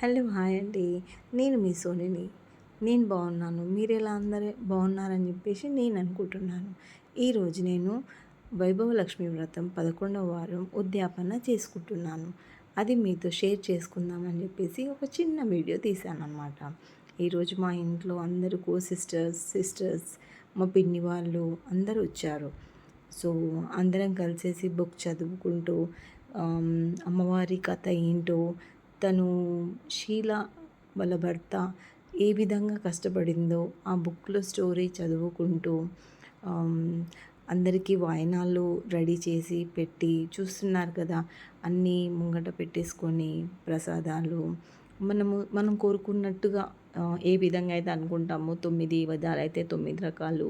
Hello hi అండి. నేను మీ సోనిని. నేను బాగున్నాను. మీరెలా అందరూ బాగున్నారని చెప్పేసి నేను అనుకుంటున్నాను. ఈరోజు నేను వైభవలక్ష్మి వ్రతం 11వ వారం ఉద్యాపన చేసుకుంటున్నాను. అది మీతో షేర్ చేసుకుందామని చెప్పేసి ఒక చిన్న వీడియో తీశానన్నమాట. ఈరోజు మా ఇంట్లో అందరూ సిస్టర్స్, మా పిన్ని వాళ్ళు అందరూ వచ్చారు. సో అందరం కలిసేసి బుక్ చదువుకుంటూ అమ్మవారి కథ ఏంటో, తను షీల వాళ్ళ భర్త ఏ విధంగా కష్టపడిందో ఆ బుక్లో స్టోరీ చదువుకుంటూ అందరికీ వాయినాలు రెడీ చేసి పెట్టి చూస్తున్నారు కదా, అన్నీ ముంగట పెట్టేసుకొని ప్రసాదాలు మనం కోరుకున్నట్టుగా ఏ విధంగా అయితే అనుకుంటామో 9 విధాలైతే 9 రకాలు,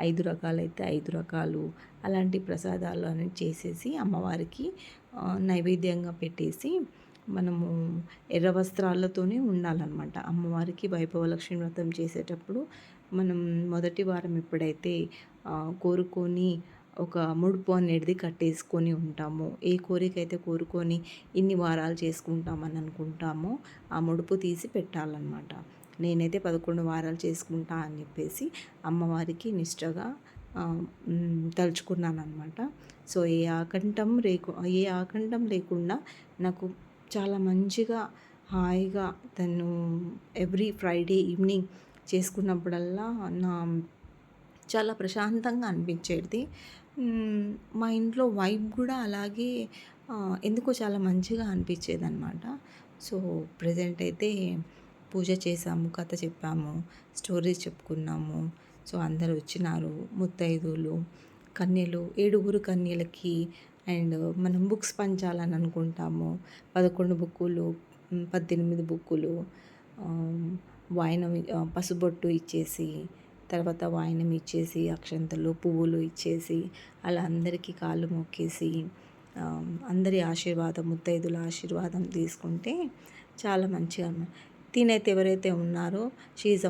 5 రకాలైతే 5 రకాలు అలాంటి ప్రసాదాలు అని చేసేసి అమ్మవారికి నైవేద్యంగా పెట్టేసి మనము ఎర్ర వస్త్రాలతోనే ఉండాలన్నమాట. అమ్మవారికి వైభవలక్ష్మి వ్రతం చేసేటప్పుడు మనం మొదటి వారం ఎప్పుడైతే కోరుకొని ఒక ముడుపు అనేది కట్టేసుకొని ఉంటామో, ఏ కోరిక అయితే కోరుకొని ఇన్ని వారాలు చేసుకుంటామని అనుకుంటామో ఆ ముడుపు తీసి పెట్టాలన్నమాట. నేనైతే 11 వారాలు చేసుకుంటా అని చెప్పేసి అమ్మవారికి నిష్టగా తలుచుకున్నానమాట. సో ఏ ఆకంఠం లేకుండా నాకు చాలా మంచిగా హాయిగా తను ఎవ్రీ ఫ్రైడే ఈవినింగ్ చేసుకున్నప్పుడల్లా నా చాలా ప్రశాంతంగా అనిపించేది. మా ఇంట్లో వైబ్ కూడా అలాగే ఎందుకో చాలా మంచిగా అనిపించేదన్నమాట. సో ప్రజెంట్ అయితే పూజ చేసాము, కథ చెప్పాము, స్టోరీస్ చెప్పుకున్నాము. సో అందరూ వచ్చినారు, ముత్తైదువులు, కన్యలు, 7 కన్యలకి అండ్ మనం బుక్స్ పంచాలని అనుకుంటాము. 11 బుక్కులు, 18 బుక్కులు, వాయనం పసుబొట్టు ఇచ్చేసి, తర్వాత వాయనం ఇచ్చేసి, అక్షంతలు పువ్వులు ఇచ్చేసి అలా అందరికీ కాళ్ళు మొక్కేసి అందరి ఆశీర్వాదం, ముత్తైదుల ఆశీర్వాదం తీసుకుంటే చాలా మంచిగా తినైతే ఎవరైతే ఉన్నారో షీ ఈజ్